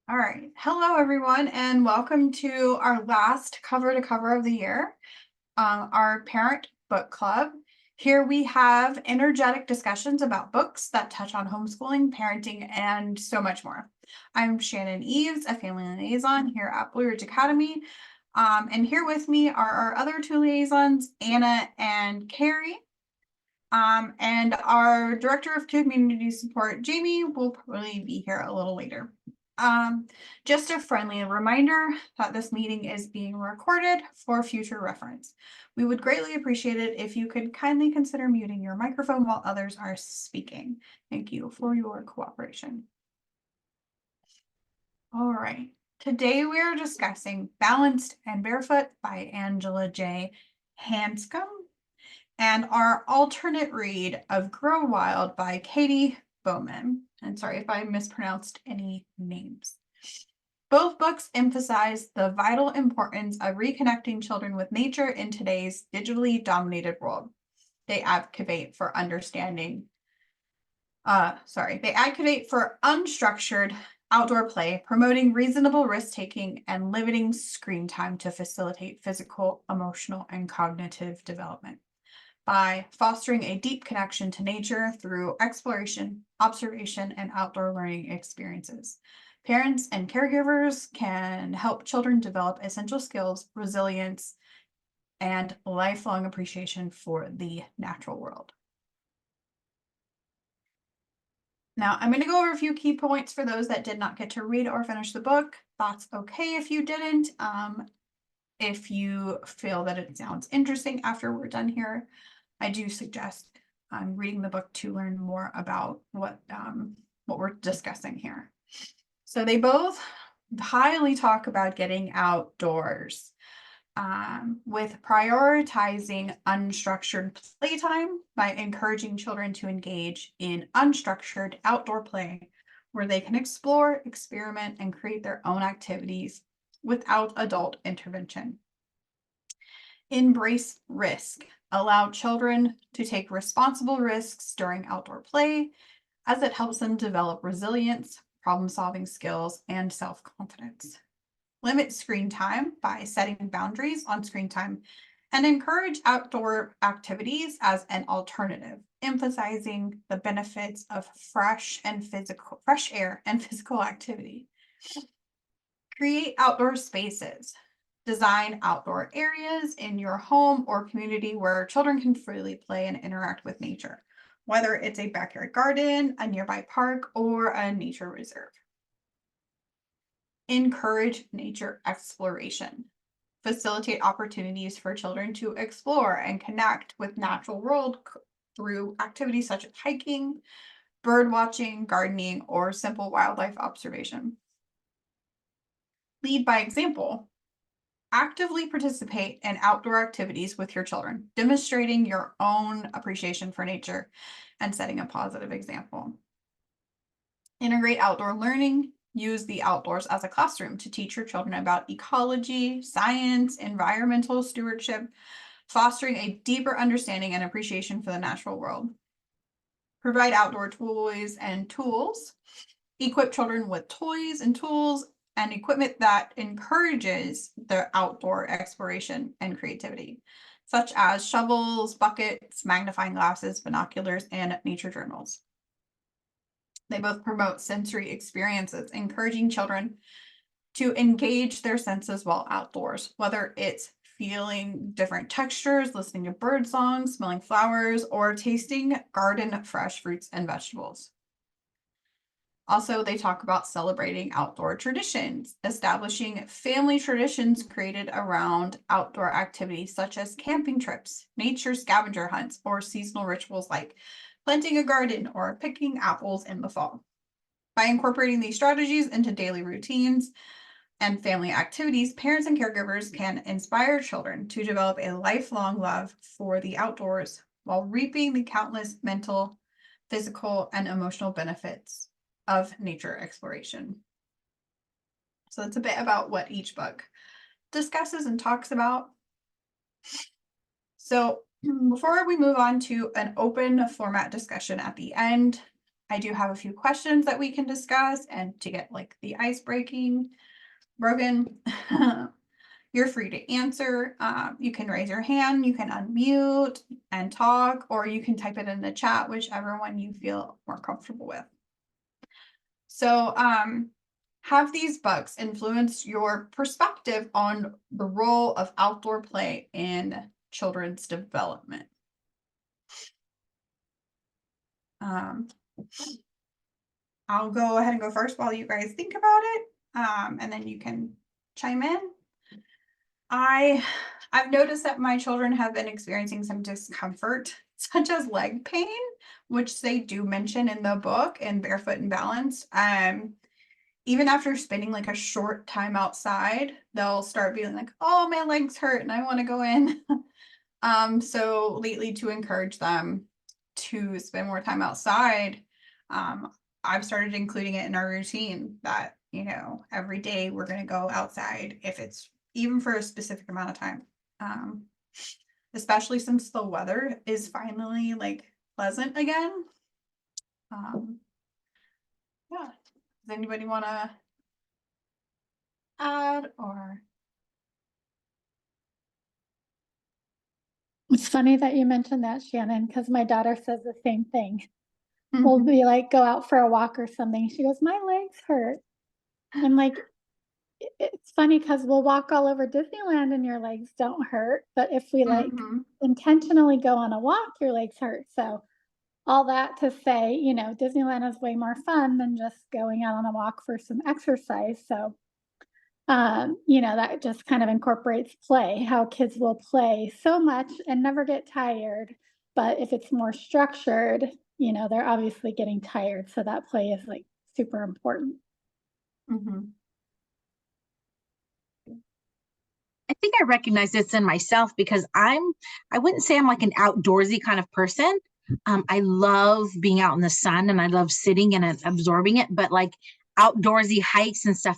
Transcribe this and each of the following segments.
All right. Hello, everyone, and welcome to our last cover to cover of the year, our parent book club. Here we have energetic discussions about books that touch on homeschooling, parenting, and so much more. I'm Shannon Eves, a family liaison here at Blue Ridge Academy. And here with me are our other two liaisons, Anna and Carrie. And our Director of Community Support, Jamie, will probably be here a little later. Just a friendly reminder that this meeting is being recorded for future reference. We would greatly appreciate it if you could kindly consider muting your microphone while others are speaking. Thank you for your cooperation. All right. Today we are discussing Balanced and Barefoot by Angela J. Hanscom and our alternate read of Grow Wild by Katy, Bowman. And sorry if I mispronounced any names. Both books emphasize the vital importance of reconnecting children with nature in today's digitally dominated world. They advocate for unstructured outdoor play, promoting reasonable risk-taking and limiting screen time to facilitate physical, emotional, and cognitive development by fostering a deep connection to nature through exploration, observation, and outdoor learning experiences. Parents and caregivers can help children develop essential skills, resilience, and lifelong appreciation for the natural world. Now, I'm going to go over a few key points for those that did not get to read or finish the book. That's okay if you didn't. If you feel that it sounds interesting after we're done here, I do suggest reading the book to learn more about what we're discussing here. So they both highly talk about getting outdoors, with prioritizing unstructured playtime by encouraging children to engage in unstructured outdoor play where they can explore, experiment, and create their own activities without adult intervention. Embrace risk. Allow children to take responsible risks during outdoor play as it helps them develop resilience, problem-solving skills, and self-confidence. Limit screen time by setting boundaries on screen time and encourage outdoor activities as an alternative, emphasizing the benefits of fresh air and physical activity. Create outdoor spaces. Design outdoor areas in your home or community where children can freely play and interact with nature, whether it's a backyard garden, a nearby park, or a nature reserve. Encourage nature exploration. Facilitate opportunities for children to explore and connect with natural world through activities such as hiking, bird watching, gardening, or simple wildlife observation. Lead by example. Actively participate in outdoor activities with your children, demonstrating your own appreciation for nature and setting a positive example. Integrate outdoor learning. Use the outdoors as a classroom to teach your children about ecology, science, environmental stewardship, fostering a deeper understanding and appreciation for the natural world. Provide outdoor toys and tools. Equip children with toys and tools and equipment that encourages their outdoor exploration and creativity, such as shovels, buckets, magnifying glasses, binoculars, and nature journals. They both promote sensory experiences, encouraging children to engage their senses while outdoors, whether it's feeling different textures, listening to bird songs, smelling flowers, or tasting garden fresh fruits and vegetables. Also, they talk about celebrating outdoor traditions, establishing family traditions created around outdoor activities such as camping trips, nature scavenger hunts, or seasonal rituals like planting a garden or picking apples in the fall. By incorporating these strategies into daily routines and family activities, parents and caregivers can inspire children to develop a lifelong love for the outdoors while reaping the countless mental, physical, and emotional benefits of nature exploration. So that's a bit about what each book discusses and talks about. So before we move on to an open format discussion at the end, I do have a few questions that we can discuss and to get like the ice broken. You're free to answer. You can raise your hand, you can unmute and talk, or you can type it in the chat, whichever one you feel more comfortable with. So, have these books influenced your perspective on the role of outdoor play in children's development? I'll go ahead and go first while you guys think about it, and then you can chime in. I've noticed that my children have been experiencing some discomfort, such as leg pain, which they do mention in the book in Barefoot and Balance. Even after spending like a short time outside, they'll start being like, "Oh, my legs hurt and I want to go in." So lately, to encourage them to spend more time outside, I've started including it in our routine that, every day we're going to go outside if it's even for a specific amount of time. Especially since the weather is finally like pleasant again. Yeah. Does anybody want to add or? It's funny that you mentioned that, Shannon, because my daughter says the same thing. We'll be like, go out for a walk or something. She goes, my legs hurt. I'm like, it's funny because we'll walk all over Disneyland and your legs don't hurt. But if we like intentionally go on a walk, your legs hurt. So all that to say, Disneyland is way more fun than just going out on a walk for some exercise. So, that just kind of incorporates play, how kids will play so much and never get tired. But if it's more structured, they're obviously getting tired. So that play is like super important. I think I recognize this in myself because I wouldn't say I'm like an outdoorsy kind of person. I love being out in the sun and I love sitting and absorbing it, but like outdoorsy hikes and stuff,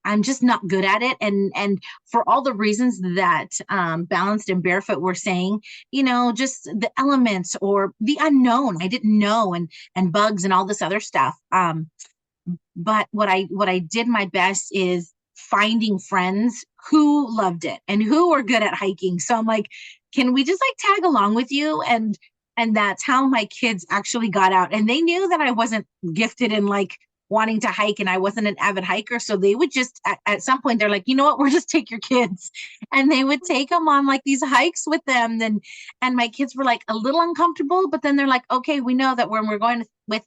I'm just not good at it. And for all the reasons that Balanced and Barefoot were saying, just the elements or the unknown, I didn't know, and bugs and all this other stuff. But what I did my best is finding friends who loved it and who were good at hiking. So I'm like, can we just like tag along with you? And that's how my kids actually got out. And they knew that I wasn't gifted in like wanting to hike and I wasn't an avid hiker. So they would just, at some point, they're like, you know what, we'll just take your kids. And they would take them on like these hikes with them. And my kids were like a little uncomfortable, but then they're like, okay, we know that when we're going with,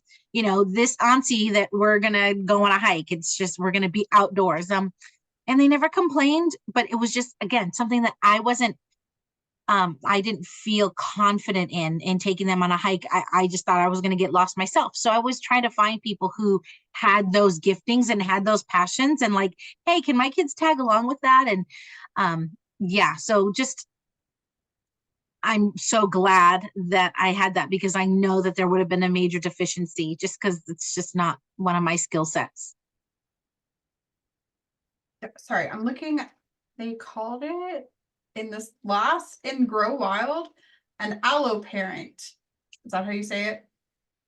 this auntie that we're going to go on a hike, it's just, we're going to be outdoors. And they never complained, but it was just, again, something that I didn't feel confident in taking them on a hike. I just thought I was going to get lost myself. So I was trying to find people who had those giftings and had those passions and like, hey, can my kids tag along with that? And so just, I'm so glad that I had that because I know that there would have been a major deficiency just because it's just not one of my skill sets. Sorry, I'm looking, they called it in Grow Wild, an alloparent. Is that how you say it?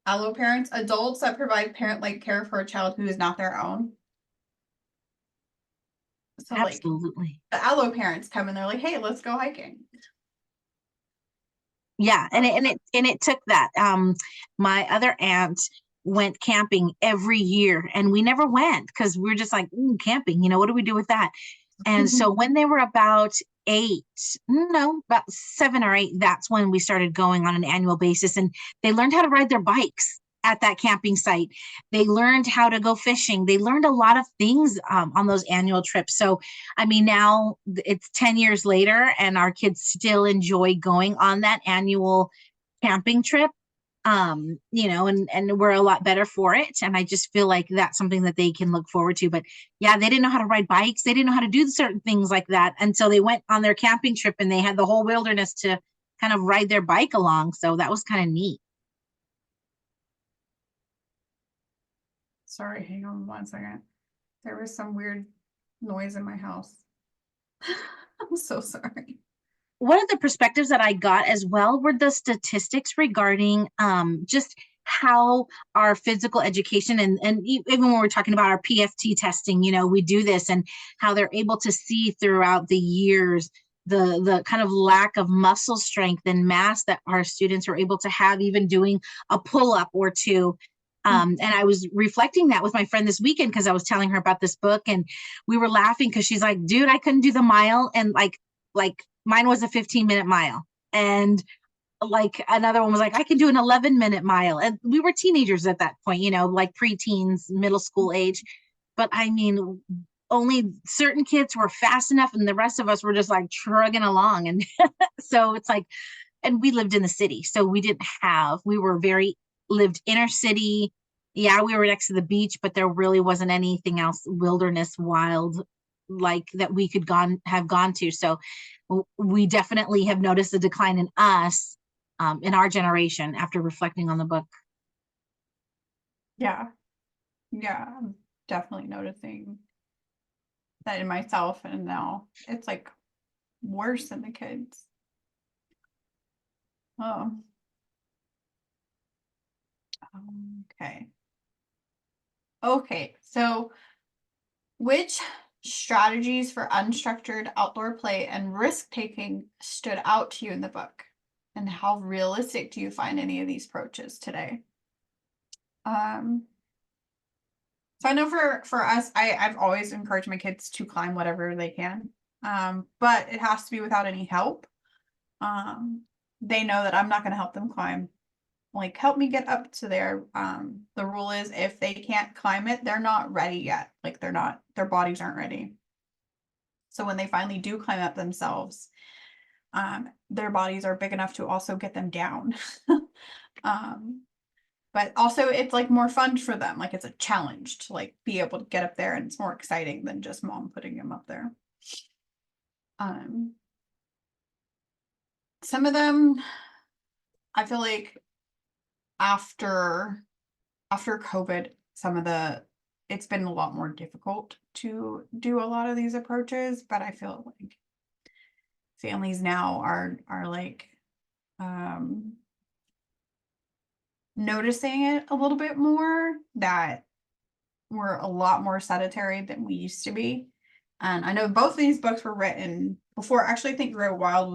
Alloparents, adults that provide parent-like care for a child who is not their own. So absolutely. Like, the alloparents come and they're like, hey, let's go hiking. Yeah, and it took that. My other aunt went camping every year and we never went because we were just like, camping, what do we do with that? And so when they were about 7 or 8, that's when we started going on an annual basis. And they learned how to ride their bikes at that camping site. They learned how to go fishing. They learned a lot of things on those annual trips. So, I mean, now it's 10 years later and our kids still enjoy going on that annual camping trip. And we're a lot better for it. And I just feel like that's something that they can look forward to. But yeah, they didn't know how to ride bikes. They didn't know how to do certain things like that until they went on their camping trip and they had the whole wilderness to kind of ride their bike along. So that was kind of neat. Sorry, hang on 1 second. There was some weird noise in my house. I'm so sorry. One of the perspectives that I got as well were the statistics regarding just how our physical education and even when we're talking about our PFT testing, you know, we do this, and how they're able to see throughout the years the kind of lack of muscle strength and mass that our students are able to have, even doing a pull-up or two. And I was reflecting that with my friend this weekend because I was telling her about this book, and we were laughing because she's like, dude, I couldn't do the mile. And like mine was a 15-minute mile. And like another one was like, I can do an 11-minute mile. And we were teenagers at that point, you know, like preteens, middle school age. But I mean, only certain kids were fast enough, and the rest of us were just like trugging along. And so it's like, and we lived in the city, so we were very lived inner city. Yeah, we were next to the beach, but there really wasn't anything else wilderness wild like that we could have gone to. So we definitely have noticed a decline in us, in our generation, after reflecting on the book. Yeah. Yeah. I'm definitely noticing that in myself, and now it's like worse than the kids. Oh. Okay. Okay. So which strategies for unstructured outdoor play and risk taking stood out to you in the book? And how realistic do you find any of these approaches today? So I know for us, I've always encouraged my kids to climb whatever they can. But it has to be without any help. They know that I'm not going to help them climb. Like, help me get up to there. The rule is if they can't climb it, they're not ready yet. Like, their bodies aren't ready. So when they finally do climb up themselves, their bodies are big enough to also get them down. But also it's like more fun for them. Like, it's a challenge to like be able to get up there, and it's more exciting than just mom putting them up there. Some of them, I feel like after COVID, it's been a lot more difficult to do a lot of these approaches, but I feel like families now are like noticing it a little bit more, that we're a lot more sedentary than we used to be. And I know both of these books were written before. Actually, I think Grow Wild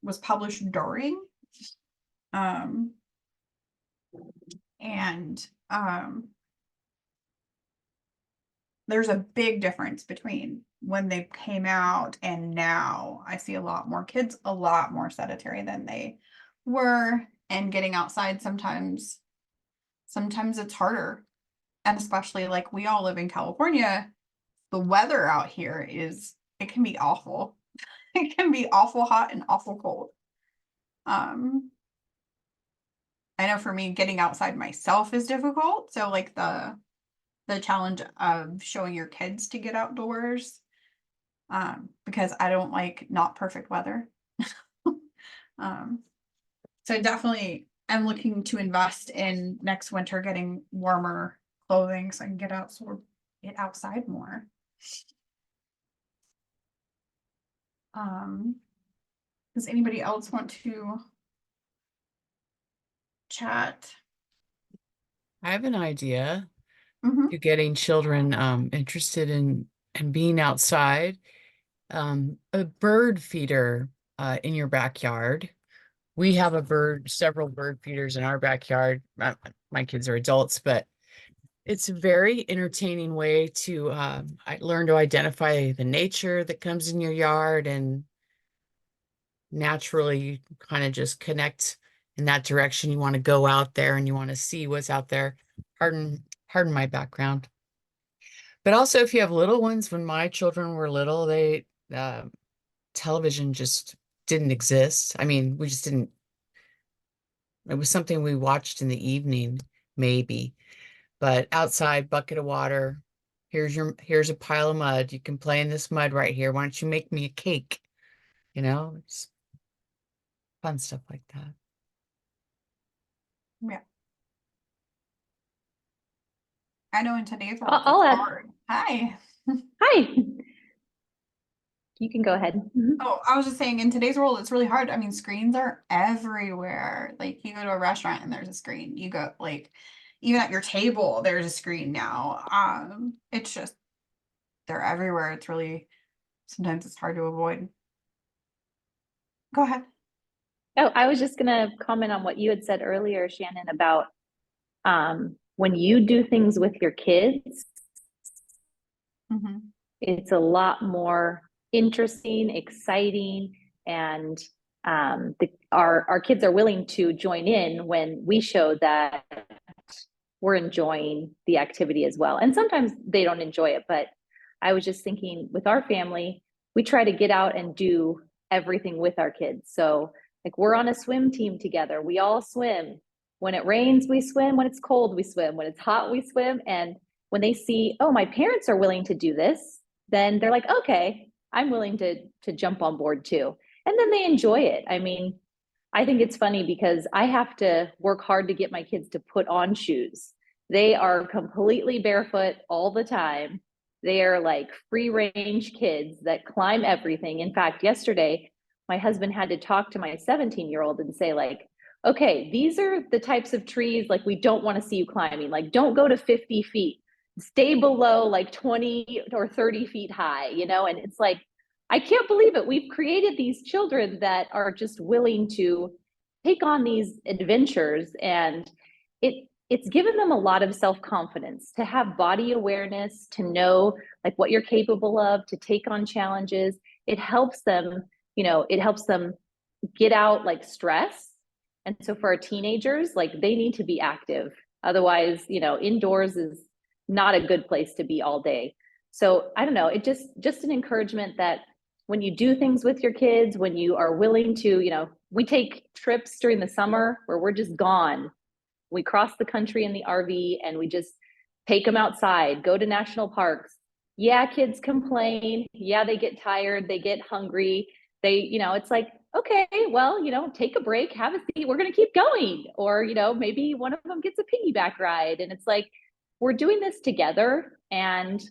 was published during. And there's a big difference between when they came out and now. I see a lot more kids, a lot more sedentary than they were, and getting outside sometimes it's harder. And especially like we all live in California, the weather out here it can be awful. It can be awful hot and awful cold. I know for me, getting outside myself is difficult. So like the challenge of showing your kids to get outdoors, because I don't like not perfect weather. So definitely I'm looking to invest in next winter getting warmer clothing so I can get outside more. Does anybody else want to chat? I have an idea Mhm. to getting children interested in being outside. A bird feeder in your backyard. We have several bird feeders in our backyard. My kids are adults, but it's a very entertaining way to I learn to identify the nature that comes in your yard, and naturally you kind of just connect in that direction. You want to go out there and you want to see what's out there. Pardon my background. But also, if you have little ones, when my children were little, television just didn't exist. I mean, we just didn't. It was something we watched in the evening, maybe. But outside, bucket of water. Here's a pile of mud. You can play in this mud right here. Why don't you make me a cake? It's fun stuff like that. Yeah. I know in today's world I'll it's add. hard. Hi. Hi. you can go ahead. Mhm. Oh, I was just saying, in today's world, it's really hard. I mean, screens are everywhere. Like, you go to a restaurant and there's a screen. You go, like, even at your table, there's a screen now. It's just, they're everywhere. It's really, sometimes it's hard to avoid. Go ahead. Oh, I was just gonna comment on what you had said earlier, Shannon, about when you do things with your kids, it's a lot more interesting, exciting, and our kids are willing to join in when we show that we're enjoying the activity as well. And sometimes they don't enjoy it, but I was just thinking with our family, we try to get out and do everything with our kids. So like we're on a swim team together. We all swim. When it rains, we swim. When it's cold, we swim. When it's hot, we swim. And when they see, oh, my parents are willing to do this, then they're like, okay, I'm willing to jump on board too. And then they enjoy it. I mean, I think it's funny because I have to work hard to get my kids to put on shoes. They are completely barefoot all the time. They are like free range kids that climb everything. In fact, yesterday, my husband had to talk to my 17-year-old and say like, okay, these are the types of trees like we don't want to see you climbing. Like don't go to 50 feet, stay below like 20 or 30 feet high, you know? And it's like, I can't believe it. We've created these children that are just willing to take on these adventures, and it's given them a lot of self-confidence to have body awareness, to know like what you're capable of, to take on challenges. It helps them, you know, it helps them get out like stress. And so for our teenagers, like they need to be active. Otherwise, you know, indoors is not a good place to be all day. So I don't know, it just an encouragement that when you do things with your kids, when you are willing to, you know, we take trips during the summer where we're just gone. We cross the country in the RV and we just take them outside, go to national parks. Yeah, kids complain. Yeah, they get tired, they get hungry. They, you know, it's like, okay, well, you know, take a break, have a seat, we're going to keep going. Or, you know, maybe one of them gets a piggyback ride. And it's like, we're doing this together and,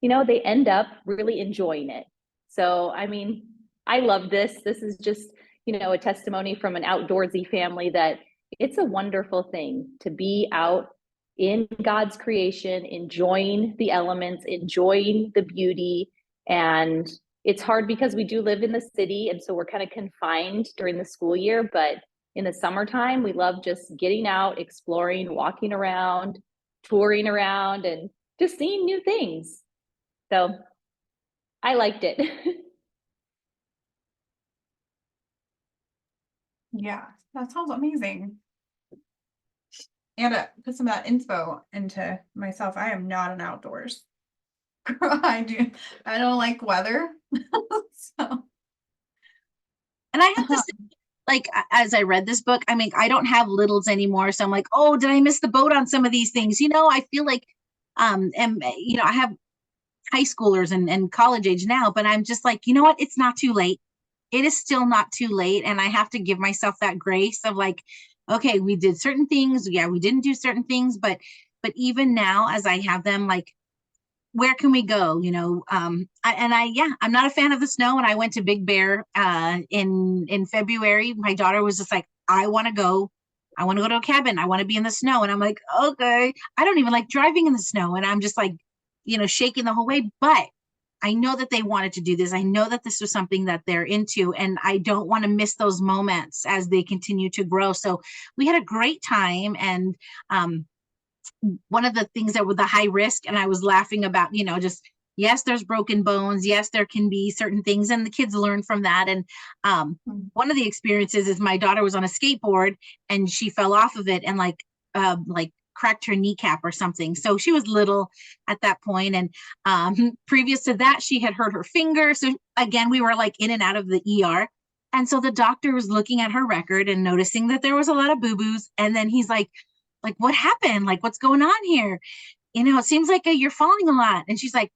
you know, they end up really enjoying it. So, I mean, I love this. This is just, you know, a testimony from an outdoorsy family that it's a wonderful thing to be out in God's creation, enjoying the elements, enjoying the beauty. And it's hard because we do live in the city. And so we're kind of confined during the school year. But in the summertime, we love just getting out, exploring, walking around, touring around, and just seeing new things. So I liked it. Yeah, that sounds amazing. And put some of that info into myself. I am not an outdoors girl. I don't like weather. So. And I have to say, like, as I read this book, I mean, I don't have littles anymore. So I'm like, oh, did I miss the boat on some of these things? You know, I feel like, and, you know, I have high schoolers and college age now, but I'm just like, you know what? It's not too late. It is still not too late. And I have to give myself that grace of like, okay, we did certain things. Yeah, we didn't do certain things, but even now as I have them, like, where can we go? You know, I'm not a fan of the snow. And I went to Big Bear in February. My daughter was just like, I want to go to a cabin. I want to be in the snow. And I'm like, okay, I don't even like driving in the snow. And I'm just like, you know, shaking the whole way. But I know that they wanted to do this. I know that this was something that they're into, and I don't want to miss those moments as they continue to grow. So we had a great time. And one of the things that were the high risk, and I was laughing about, you know, just, yes, there's broken bones. Yes, there can be certain things, and the kids learn from that. And one of the experiences is my daughter was on a skateboard and she fell off of it and like cracked her kneecap or something. So she was little at that point. And previous to that, she had hurt her finger. So again, we were like in and out of the ER. And so the doctor was looking at her record and noticing that there was a lot of boo-boos. And then he's like, what happened? Like, what's going on here? You know, it seems like you're falling a lot. And she's like,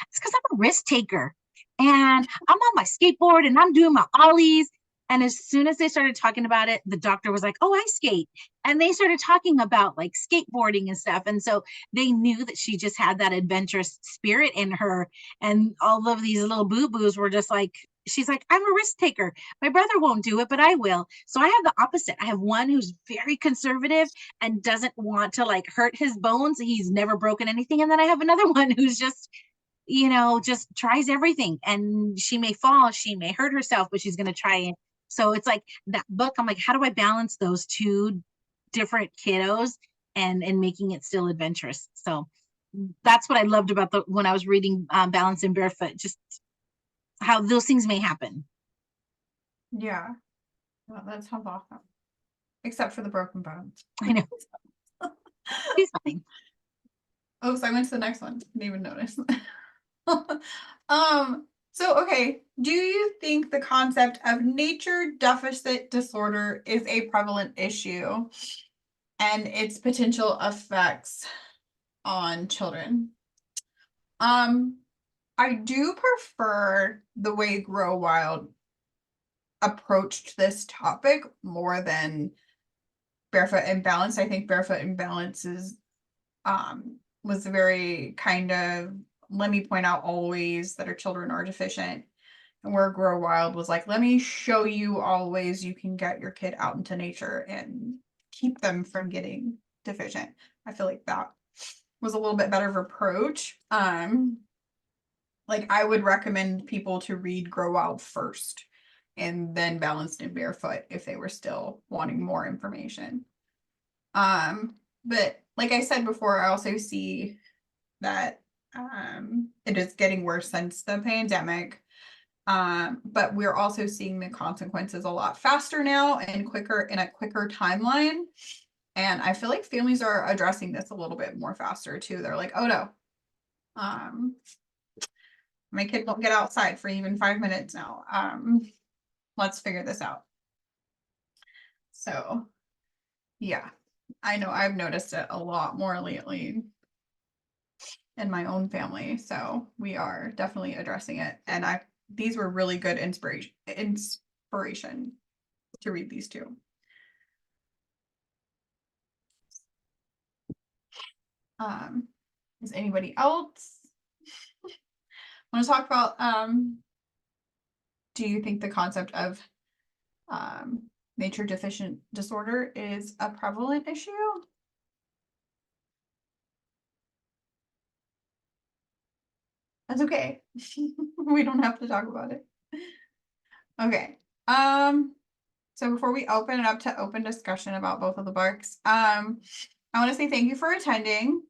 it's because I'm a risk taker. And I'm on my skateboard and I'm doing my ollies. And as soon as they started talking about it, the doctor was like, oh, I skate. And they started talking about like skateboarding and stuff. And so they knew that she just had that adventurous spirit in her. And all of these little boo-boos were just like, she's like, I'm a risk taker. My brother won't do it, but I will. So I have the opposite. I have one who's very conservative and doesn't want to like hurt his bones. He's never broken anything. And then I have another one who's just, just tries everything. And she may fall, she may hurt herself, but she's going to try it. So it's like that book. I'm like, how do I balance those two different kiddos and making it still adventurous? So that's what I loved about when I was reading Balance and Barefoot, just how those things may happen. Yeah. Well, that sounds awesome. Except for the broken bones. I know. He's fine. Oh, so I went to the next one. Didn't even notice. So okay, do you think the concept of nature deficit disorder is a prevalent issue and its potential effects on children? I do prefer the way Grow Wild approached this topic more than Barefoot and Balance. I think Barefoot and Balance is was very kind of, let me point out all ways that our children are deficient. And where Grow Wild was like, let me show you all ways you can get your kid out into nature and keep them from getting deficient. I feel like that was a little bit better of approach. Like I would recommend people to read Grow Wild first and then Balanced and Barefoot if they were still wanting more information. But like I said before, I also see that it is getting worse since the pandemic. But we're also seeing the consequences a lot faster now and quicker in a quicker timeline. And I feel like families are addressing this a little bit more faster too. They're like, oh no, my kid won't get outside for even 5 minutes now. Let's figure this out. So yeah, I know I've noticed it a lot more lately in my own family. So we are definitely addressing it. And these were really good inspiration to read these two. Is anybody else want to talk about do you think the concept of nature deficient disorder is a prevalent issue? That's okay. We don't have to talk about it. Okay. So before we open it up to open discussion about both of the books, I want to say thank you for attending.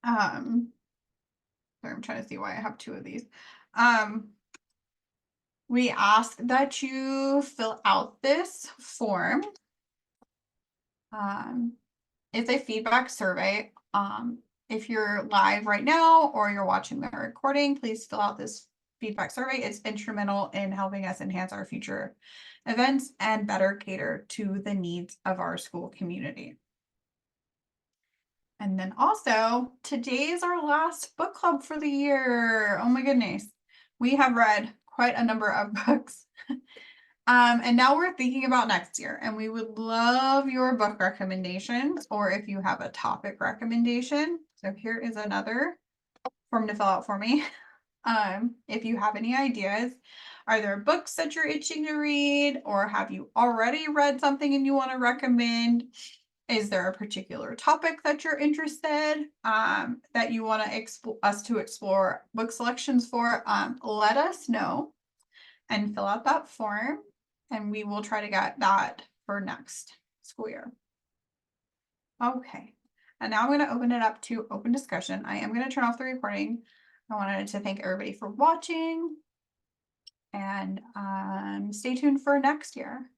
Sorry, I'm trying to see why I have two of these. We ask that you fill out this form. It's a feedback survey. If you're live right now or you're watching the recording, please fill out this feedback survey. It's instrumental in helping us enhance our future events and better cater to the needs of our school community. And then also, today is our last book club for the year. Oh my goodness. We have read quite a number of books. And now we're thinking about next year, and we would love your book recommendations, or if you have a topic recommendation. So here is another form to fill out for me. If you have any ideas, are there books that you're itching to read, or have you already read something and you want to recommend? Is there a particular topic that you're interested that you want us to explore book selections for? Let us know and fill out that form, and we will try to get that for next school year. Okay, and now I'm going to open it up to open discussion. I am going to turn off the recording. I wanted to thank everybody for watching, and stay tuned for next year.